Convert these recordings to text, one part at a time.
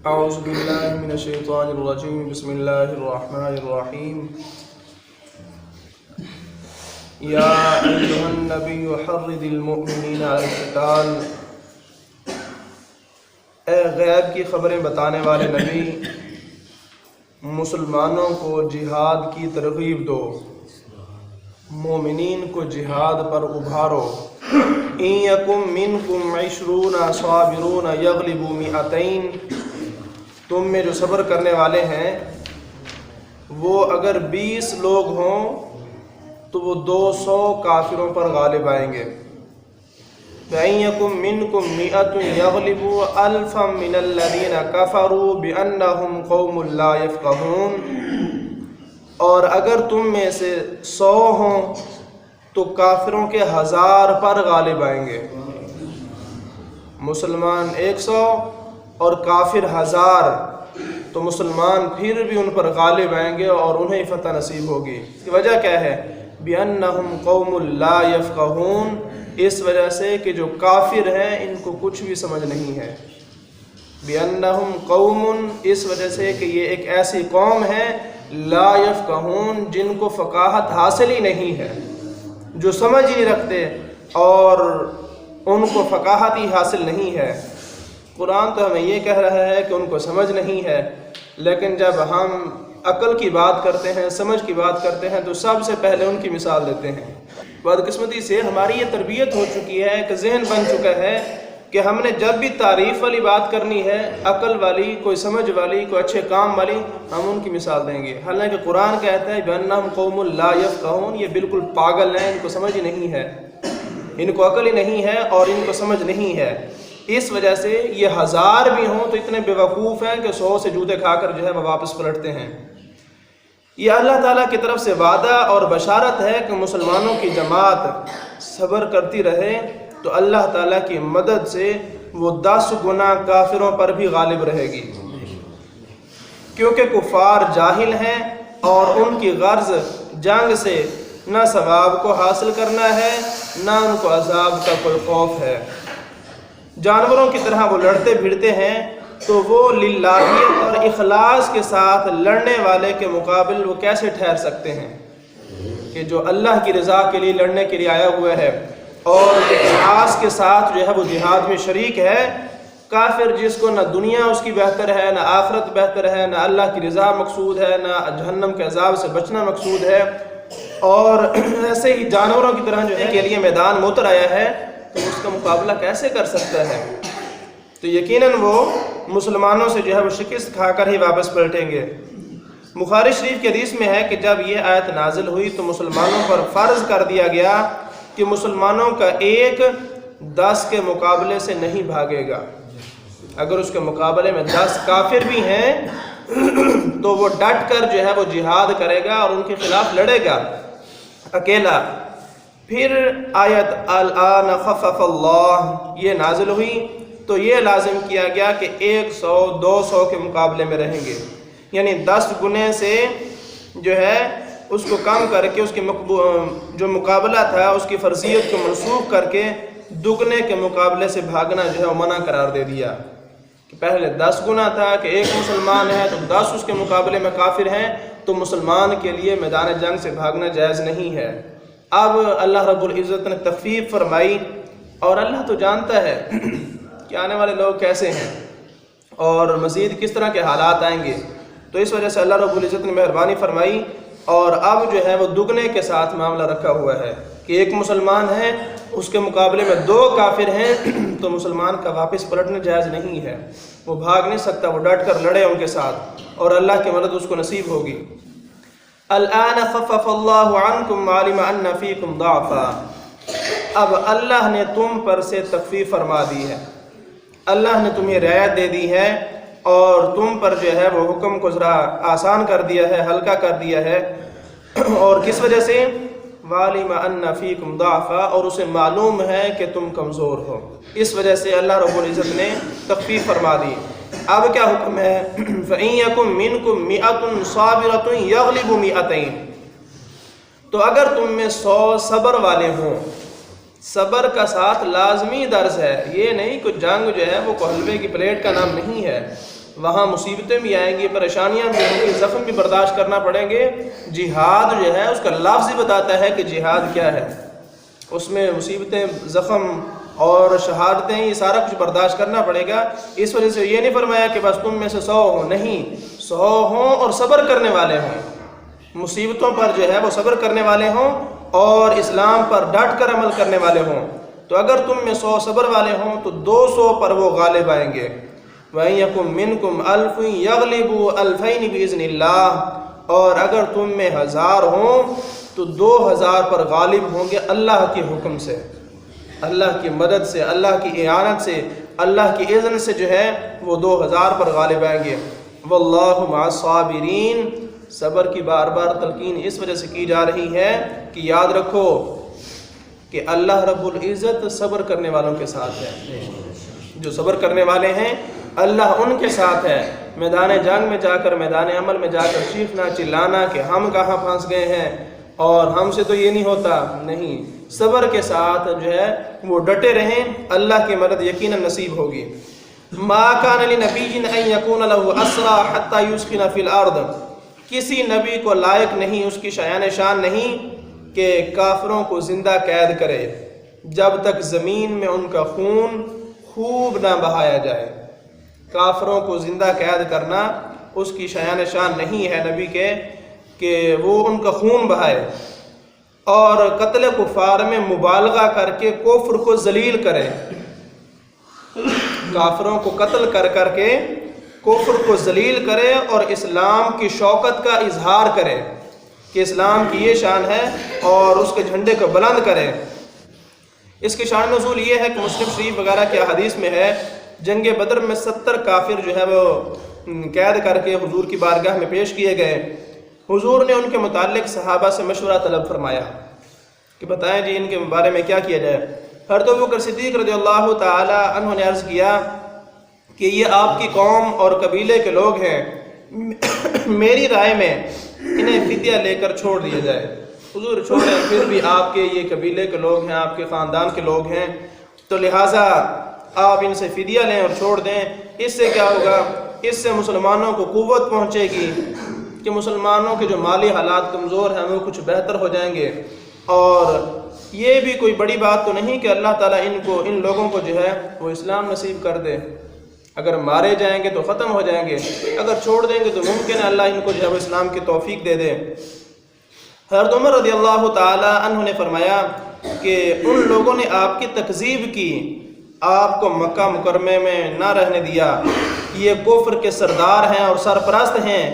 اعوذ باللہ من الشیطان الرجیم بسم اللہ الرحمن الرحیم یا ایھا النبی حرض المؤمنین علی القتال، اے غیب کی خبریں بتانے والے نبی، مسلمانوں کو جہاد کی ترغیب دو، مومنین کو جہاد پر ابھارو۔ ان یکم منکم 20 صابرون یغلبوا 200، تم میں جو صبر کرنے والے ہیں وہ اگر 20 لوگ ہوں تو وہ 200 کافروں پر غالب آئیں گے۔ وَإِن يَكُن مِّنكُم 100 يَغْلِبُوا أَلْفًا مِّنَ الَّذِينَ كَفَرُوا بِأَنَّهُمْ قَوْمٌ لَّا يَفْقَهُونَ، اور اگر تم میں سے 100 ہوں تو کافروں کے 1000 پر غالب آئیں گے۔ مسلمان 100 اور کافر 1000، تو مسلمان پھر بھی ان پر غالب آئیں گے اور انہیں فتح نصیب ہوگی۔ اس کی وجہ کیا ہے؟ بِأَنَّهُمْ قَوْمٌ لَّا يَفْقَهُونَ، اس وجہ سے کہ جو کافر ہیں ان کو کچھ بھی سمجھ نہیں ہے۔ بِأَنَّهُمْ قَوْمٌ، اس وجہ سے کہ یہ ایک ایسی قوم ہے لا یفقہون، جن کو فقاہت حاصل ہی نہیں ہے، جو سمجھ ہی نہیں رکھتے اور ان کو فقاہت ہی حاصل نہیں ہے۔ قرآن تو ہمیں یہ کہہ رہا ہے کہ ان کو سمجھ نہیں ہے، لیکن جب ہم عقل کی بات کرتے ہیں، سمجھ کی بات کرتے ہیں تو سب سے پہلے ان کی مثال دیتے ہیں۔ بدقسمتی سے ہماری یہ تربیت ہو چکی ہے کہ ذہن بن چکا ہے کہ ہم نے جب بھی تعریف والی بات کرنی ہے، عقل والی، کوئی سمجھ والی، کوئی اچھے کام والی، ہم ان کی مثال دیں گے۔ حالانکہ قرآن کہتا ہے بِأَنَّهُمْ قَوْمٌ لَّا يَفْقَهُونَ، یہ بالکل پاگل ہیں، ان کو سمجھ ہی نہیں ہے، ان کو عقل ہی نہیں ہے اور ان کو سمجھ نہیں ہے۔ اس وجہ سے یہ 1000 بھی ہوں تو اتنے بیوقوف ہیں کہ 100 سے جوتے کھا کر جو ہے وہ واپس پلٹتے ہیں۔ یہ اللہ تعالیٰ کی طرف سے وعدہ اور بشارت ہے کہ مسلمانوں کی جماعت صبر کرتی رہے تو اللہ تعالیٰ کی مدد سے وہ 10 گنا کافروں پر بھی غالب رہے گی، کیونکہ کفار جاہل ہیں اور ان کی غرض جنگ سے نہ ثواب کو حاصل کرنا ہے، نہ ان کو عذاب کا کوئی خوف ہے۔ جانوروں کی طرح وہ لڑتے بھیڑتے ہیں، تو وہ للہیت اور اخلاص کے ساتھ لڑنے والے کے مقابل وہ کیسے ٹھہر سکتے ہیں کہ جو اللہ کی رضا کے لیے لڑنے کے لیے آیا ہوا ہے اور اخلاص کے ساتھ جو ہے وہ جہاد میں شریک ہے۔ کافر جس کو نہ دنیا اس کی بہتر ہے، نہ آخرت بہتر ہے، نہ اللہ کی رضا مقصود ہے، نہ جہنم کے عذاب سے بچنا مقصود ہے، اور ایسے ہی جانوروں کی طرح جو ہے کے لیے میدان میں اتر آیا ہے، تو اس کا مقابلہ کیسے کر سکتا ہے؟ تو یقیناً وہ مسلمانوں سے جو ہے وہ شکست کھا کر ہی واپس پلٹیں گے۔ بخاری شریف کی حدیث میں ہے کہ جب یہ آیت نازل ہوئی تو مسلمانوں پر فرض کر دیا گیا کہ مسلمانوں کا ایک 10 کے مقابلے سے نہیں بھاگے گا۔ اگر اس کے مقابلے میں 10 کافر بھی ہیں تو وہ ڈٹ کر جو ہے وہ جہاد کرے گا اور ان کے خلاف لڑے گا اکیلا۔ پھر آیت الآن خفف اللہ یہ نازل ہوئی تو یہ لازم کیا گیا کہ 100 200 کے مقابلے میں رہیں گے، یعنی 10 گنے سے جو ہے اس کو کم کر کے اس کے جو مقابلہ تھا اس کی فرضیت کو منسوخ کر کے دگنے کے مقابلے سے بھاگنا جو ہے وہ منع قرار دے دیا۔ کہ پہلے 10 گنا تھا کہ ایک مسلمان ہے تو 10 اس کے مقابلے میں کافر ہیں، تو مسلمان کے لیے میدان جنگ سے بھاگنا جائز نہیں ہے۔ اب اللہ رب العزت نے تخفیف فرمائی، اور اللہ تو جانتا ہے کہ آنے والے لوگ کیسے ہیں اور مزید کس طرح کے حالات آئیں گے، تو اس وجہ سے اللہ رب العزت نے مہربانی فرمائی اور اب جو ہے وہ دگنے کے ساتھ معاملہ رکھا ہوا ہے کہ ایک مسلمان ہے اس کے مقابلے میں 2 کافر ہیں، تو مسلمان کا واپس پلٹنا جائز نہیں ہے، وہ بھاگ نہیں سکتا، وہ ڈٹ کر لڑے ان کے ساتھ اور اللہ کی مدد اس کو نصیب ہوگی۔ الآن خفف اللہ عنکم وعلم ان فیکم ضعفا، اب اللہ نے تم پر سے تخفیف فرما دی ہے، اللہ نے تمہیں رعایت دے دی ہے اور تم پر جو ہے وہ حکم کو ذرا آسان کر دیا ہے، ہلکا کر دیا ہے۔ اور کس وجہ سے؟ وَعَلِمَ أَنَّ فِيكُمْ ضَعْفًا، اور اسے معلوم ہے کہ تم کمزور ہو، اس وجہ سے اللہ رب العزت نے تخفیف فرما دی۔ اب کیا حکم ہے؟ فَإِن يَكُن مِّنكُم 100 صَابِرَةٌ يَغْلِبُ 200، تو اگر تم میں 100 صبر والے ہوں، صبر کا ساتھ لازمی درس ہے، یہ نہیں کہ جنگ جو ہے وہ حلوے کی پلیٹ کا نام نہیں ہے، وہاں مصیبتیں بھی آئیں گی، پریشانیاں بھی ہوں گی، زخم بھی برداشت کرنا پڑیں گے۔ جہاد جو ہے اس کا لفظ ہی بتاتا ہے کہ جہاد کیا ہے، اس میں مصیبتیں، زخم اور شہادتیں، یہ سارا کچھ برداشت کرنا پڑے گا۔ اس وجہ سے یہ نہیں فرمایا کہ بس تم میں سے 100 ہوں، نہیں، 100 ہوں اور صبر کرنے والے ہوں، مصیبتوں پر جو ہے وہ صبر کرنے والے ہوں اور اسلام پر ڈٹ کر عمل کرنے والے ہوں۔ تو اگر تم میں 100 صبر والے ہوں تو 200 پر وہ غالب آئیں گے۔ وَإِن يَكُن مِّنكُمْ أَلْفٌ يَغْلِبُوا أَلْفَيْنِ بِإِذْنِ اللَّهِ، اور اگر تم میں 1000 ہوں تو 2000 پر غالب ہوں گے اللہ کے حکم سے، اللہ کی مدد سے، اللہ کی اعانت سے، اللہ کی اذن سے جو ہے وہ 2000 پر غالب آئیں گے۔ وَاللَّهُ مَعَ الصَّابِرِينَ، صبر کی بار بار تلقین اس وجہ سے کی جا رہی ہے کہ یاد رکھو کہ اللہ رب العزت صبر کرنے والوں کے ساتھ ہے۔ جو صبر کرنے والے ہیں اللہ ان کے ساتھ ہے۔ میدان جنگ میں جا کر، میدان عمل میں جا کر چیخنا چلانا کہ ہم کہاں پھنس گئے ہیں اور ہم سے تو یہ نہیں ہوتا، نہیں، صبر کے ساتھ جو ہے وہ ڈٹے رہیں، اللہ کی مدد یقیناً نصیب ہوگی۔ ما کان لنبی ان یکون له اسرى حتى یسکن فی الارض، کسی نبی کو لائق نہیں، اس کی شایان شان نہیں کہ کافروں کو زندہ قید کرے جب تک زمین میں ان کا خون خوب نہ بہایا جائے۔ کافروں کو زندہ قید کرنا اس کی شایان شان نہیں ہے نبی کے کہ وہ ان کا خون بہائے، اور قتل کفار میں مبالغہ کر کے کفر کو ذلیل کرے، کافروں کو قتل کر کر کے کفر کو ذلیل کرے اور اسلام کی شوکت کا اظہار کرے کہ اسلام کی یہ شان ہے اور اس کے جھنڈے کو بلند کرے۔ اس کی شان نزول یہ ہے کہ مسلم شریف وغیرہ کے حدیث میں ہے، جنگ بدر میں 70 کافر جو ہے وہ قید کر کے حضور کی بارگاہ میں پیش کیے گئے۔ حضور نے ان کے متعلق صحابہ سے مشورہ طلب فرمایا کہ بتائیں جی ان کے بارے میں کیا کیا جائے۔ حضرت ابوبکر صدیق رضی اللہ تعالی عنہ نے عرض کیا کہ یہ آپ کی قوم اور قبیلے کے لوگ ہیں، میری رائے میں انہیں فدیہ لے کر چھوڑ دیا جائے۔ حضور چھوڑیں، پھر بھی آپ کے یہ قبیلے کے لوگ ہیں، آپ کے خاندان کے لوگ ہیں، تو لہٰذا آپ ان سے فدیہ لیں اور چھوڑ دیں۔ اس سے کیا ہوگا؟ اس سے مسلمانوں کو قوت پہنچے گی کہ مسلمانوں کے جو مالی حالات کمزور ہیں وہ کچھ بہتر ہو جائیں گے، اور یہ بھی کوئی بڑی بات تو نہیں کہ اللہ تعالیٰ ان لوگوں کو جو ہے وہ اسلام نصیب کر دے۔ اگر مارے جائیں گے تو ختم ہو جائیں گے، اگر چھوڑ دیں گے تو ممکن ہے اللہ ان کو جو ہے وہ اسلام کی توفیق دے دے۔ حضرت عمر رضی اللہ تعالی عنہ نے فرمایا کہ ان لوگوں نے آپ کی تکذیب کی، آپ کو مکہ مکرمہ میں نہ رہنے دیا، یہ کفر کے سردار ہیں اور سرپرست ہیں،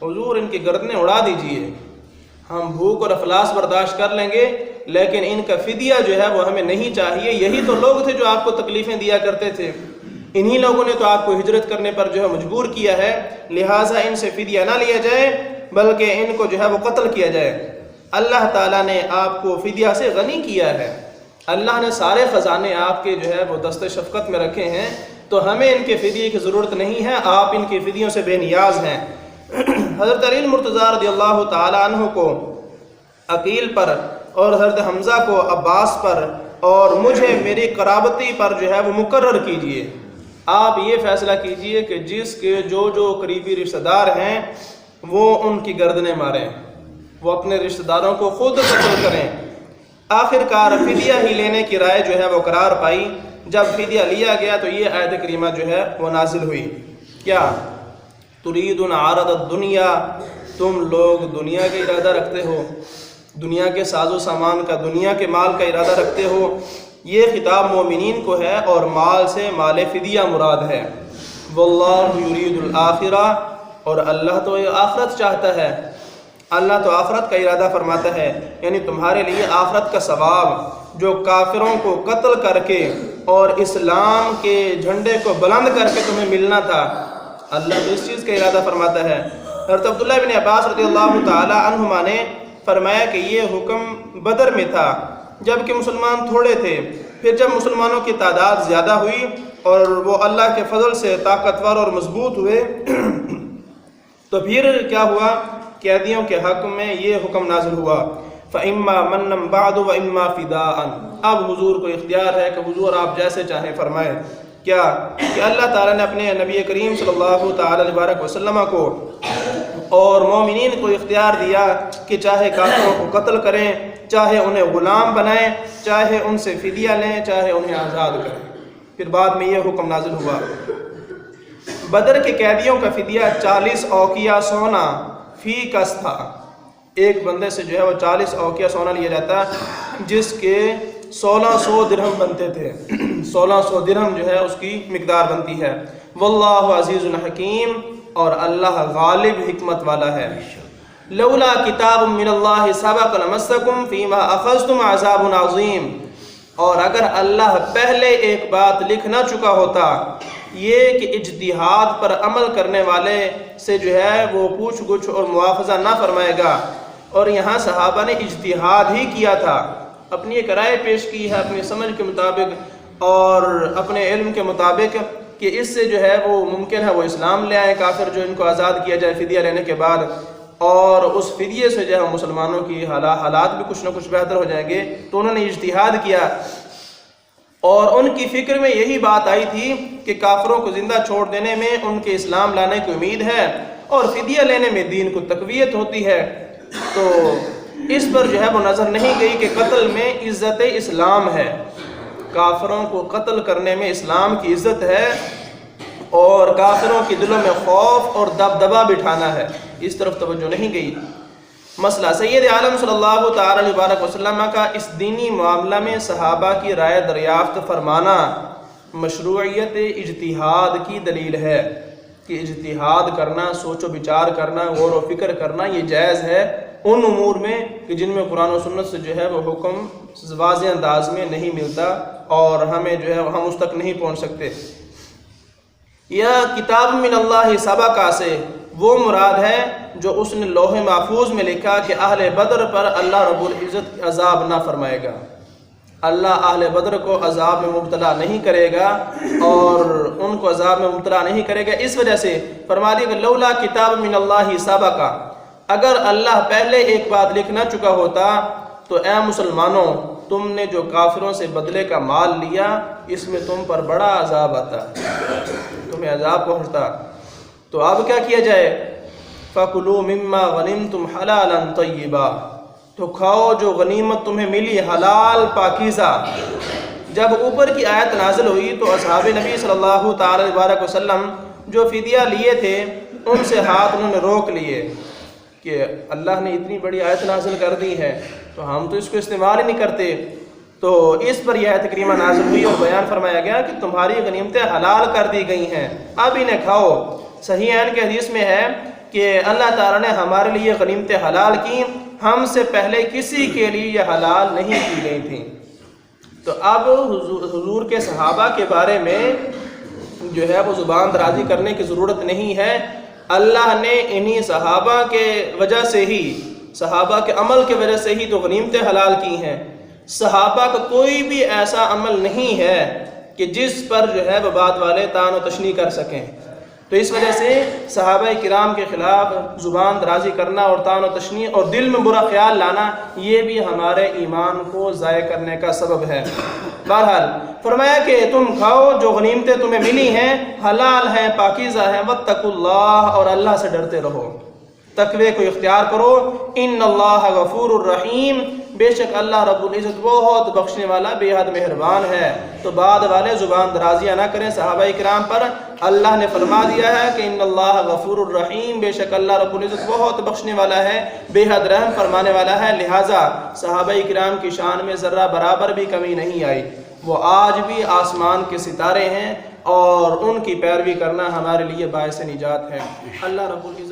حضور ان کی گردنیں اڑا دیجئے، ہم بھوک اور افلاس برداشت کر لیں گے لیکن ان کا فدیہ جو ہے وہ ہمیں نہیں چاہیے۔ یہی تو لوگ تھے جو آپ کو تکلیفیں دیا کرتے تھے، انہی لوگوں نے تو آپ کو ہجرت کرنے پر جو ہے مجبور کیا ہے، لہٰذا ان سے فدیہ نہ لیا جائے بلکہ ان کو جو ہے وہ قتل کیا جائے۔ اللہ تعالیٰ نے آپ کو فدیہ سے غنی کیا ہے، اللہ نے سارے خزانے آپ کے جو ہے وہ دست شفقت میں رکھے ہیں، تو ہمیں ان کے فدیے کی ضرورت نہیں ہے، آپ ان کے فدیوں سے بے نیاز ہیں۔ حضرت علی المرتضیٰ رضی اللہ تعالی عنہ کو عقیل پر، اور حضرت حمزہ کو عباس پر، اور مجھے میری قرابتی پر جو ہے وہ مقرر کیجئے۔ آپ یہ فیصلہ کیجئے کہ جس کے جو قریبی رشتہ دار ہیں وہ ان کی گردنیں ماریں، وہ اپنے رشتہ داروں کو خود قتل کریں۔ آخر کار فدیہ ہی لینے کی رائے جو ہے وہ قرار پائی۔ جب فدیہ لیا گیا تو یہ آیت کریمہ جو ہے وہ نازل ہوئی، کیا تريدون عرض الدنیا، تم لوگ دنیا کا ارادہ رکھتے ہو، دنیا کے ساز و سامان کا، دنیا کے مال کا ارادہ رکھتے ہو۔ یہ خطاب مومنین کو ہے اور مال سے مال فدیہ مراد ہے۔ واللہ یرید الآخرہ، اور اللہ تو آخرت چاہتا ہے، اللہ تو آخرت کا ارادہ فرماتا ہے، یعنی تمہارے لیے آخرت کا ثواب جو کافروں کو قتل کر کے اور اسلام کے جھنڈے کو بلند کر کے تمہیں ملنا تھا، اللہ تو اس چیز کا ارادہ فرماتا ہے۔ حضرت عبداللہ بن عباس رضی اللہ تعالی عنہما نے فرمایا کہ یہ حکم بدر میں تھا جب کہ مسلمان تھوڑے تھے، پھر جب مسلمانوں کی تعداد زیادہ ہوئی اور وہ اللہ کے فضل سے طاقتور اور مضبوط ہوئے تو پھر کیا ہوا؟ قیدیوں کے حق میں یہ حکم نازل ہوا، فَإِمَّا مَنًّا بَعْدُ وَإِمَّا فِدَاءً۔ اب حضور کو اختیار ہے کہ حضور آپ جیسے چاہیں فرمائیں، کیا کہ اللہ تعالیٰ نے اپنے نبی کریم صلی اللہ تعالیٰ علیہ وسلم کو اور مومنین کو اختیار دیا کہ چاہے کافروں کو قتل کریں، چاہے انہیں غلام بنائیں، چاہے ان سے فدیہ لیں، چاہے انہیں آزاد کریں۔ پھر بعد میں یہ حکم نازل ہوا، بدر کے قیدیوں کا فدیہ 40 اوقیہ سونا فی کس تھا۔ ایک بندے سے جو ہے وہ 40 اوقیہ سونا لیا جاتا جس کے 1600 درہم بنتے تھے، 1600 درہم جو ہے اس کی مقدار بنتی ہے۔ واللہ عزیز الحکیم، اور اللہ غالب حکمت والا ہے۔ لولا کتاب من اللہ سبق لمسکم فیما اخذتم عذاب عظیم، اور اگر اللہ پہلے ایک بات لکھ نہ چکا ہوتا، یہ کہ اجتہاد پر عمل کرنے والے سے جو ہے وہ پوچھ گچھ اور مواخذہ نہ فرمائے گا۔ اور یہاں صحابہ نے اجتہاد ہی کیا تھا، اپنی ایک رائے پیش کی ہے اپنی سمجھ کے مطابق اور اپنے علم کے مطابق کہ اس سے جو ہے وہ ممکن ہے وہ اسلام لے آئے کافر، جو ان کو آزاد کیا جائے فدیہ لینے کے بعد، اور اس فدیے سے جو ہے مسلمانوں کی حالات بھی کچھ نہ کچھ بہتر ہو جائیں گے۔ تو انہوں نے اجتہاد کیا، اور ان کی فکر میں یہی بات آئی تھی کہ کافروں کو زندہ چھوڑ دینے میں ان کے اسلام لانے کی امید ہے، اور فدیہ لینے میں دین کو تقویت ہوتی ہے۔ تو اس پر جو ہے وہ نظر نہیں گئی کہ قتل میں عزت اسلام ہے، کافروں کو قتل کرنے میں اسلام کی عزت ہے، اور کافروں کی دلوں میں خوف اور دبدبہ بٹھانا ہے، اس طرف توجہ نہیں گئی۔ مسئلہ سید عالم صلی اللہ تعالی علیہ وسلم کا اس دینی معاملہ میں صحابہ کی رائے دریافت فرمانا مشروعیت اجتہاد کی دلیل ہے، کہ اجتہاد کرنا، سوچ و بچار کرنا، غور و فکر کرنا یہ جائز ہے ان امور میں کہ جن میں قرآن و سنت سے جو ہے وہ حکم واضح انداز میں نہیں ملتا اور ہمیں جو ہے ہم اس تک نہیں پہنچ سکتے۔ یا کتاب من اللہ سبقہ سے وہ مراد ہے جو اس نے لوح محفوظ میں لکھا کہ اہل بدر پر اللہ رب العزت عذاب نہ فرمائے گا، اللہ اہل بدر کو عذاب میں مبتلا نہیں کرے گا اور ان کو عذاب میں مبتلا نہیں کرے گا۔ اس وجہ سے فرما دیا کہ لولا کتاب من اللہ سبقہ، اگر اللہ پہلے ایک بات لکھ نہ چکا ہوتا تو اے مسلمانوں تم نے جو کافروں سے بدلے کا مال لیا اس میں تم پر بڑا عذاب آتا، تمہیں عذاب پہنچتا۔ تو اب کیا کیا جائے؟ فَكُلُوا مِمَّا غَنِمْتُمْ حَلَالًا طَيِّبًا، تو کھاؤ جو غنیمت تمہیں ملی حلال پاکیزہ۔ جب اوپر کی آیت نازل ہوئی تو اصحاب نبی صلی اللہ تعالی علیہ وسلم جو فدیہ لیے تھے ان سے ہاتھ انہوں نے روک لیے کہ اللہ نے اتنی بڑی آیت نازل کر دی ہے تو ہم تو اس کو استعمال ہی نہیں کرتے۔ تو اس پر یہ آیت کریمہ نازل ہوئی اور بیان فرمایا گیا کہ تمہاری غنیمتیں حلال کر دی گئی ہیں، اب انہیں کھاؤ۔ صحیحین کے حدیث میں ہے کہ اللہ تعالیٰ نے ہمارے لیے غنیمتیں حلال کی، ہم سے پہلے کسی کے لیے یہ حلال نہیں کی گئی تھیں۔ تو اب حضور کے صحابہ کے بارے میں جو ہے وہ زبان درازی کرنے کی ضرورت نہیں ہے، اللہ نے انہی صحابہ کے وجہ سے ہی، صحابہ کے عمل کے وجہ سے ہی تو غنیمتیں حلال کی ہیں۔ صحابہ کا کوئی بھی ایسا عمل نہیں ہے کہ جس پر جو ہے وہ بعد والے طعن و تشنیع کر سکیں۔ تو اس وجہ سے صحابہ کرام کے خلاف زبان درازی کرنا اور طعن و تشنیع اور دل میں برا خیال لانا یہ بھی ہمارے ایمان کو ضائع کرنے کا سبب ہے۔ بہرحال فرمایا کہ تم کھاؤ جو غنیمتیں تمہیں ملی ہیں، حلال ہیں، پاکیزہ ہیں، واتقوا اللہ، اور اللہ سے ڈرتے رہو، تقوی کو اختیار کرو۔ ان اللہ غفور الرحیم، بے شک اللہ رب العزت بہت بخشنے والا بے حد مہربان ہے۔ تو بعد والے زبان درازیاں نہ کریں صحابہ کرام پر، اللہ نے فرما دیا ہے کہ ان اللہ غفور الرحیم، بے شک اللہ رب العزت بہت بخشنے والا ہے، بے حد رحم فرمانے والا ہے، لہٰذا صحابہ کرام کی شان میں ذرہ برابر بھی کمی نہیں آئی، وہ آج بھی آسمان کے ستارے ہیں اور ان کی پیروی کرنا ہمارے لیے باعث نجات ہے۔ اللہ رب العزت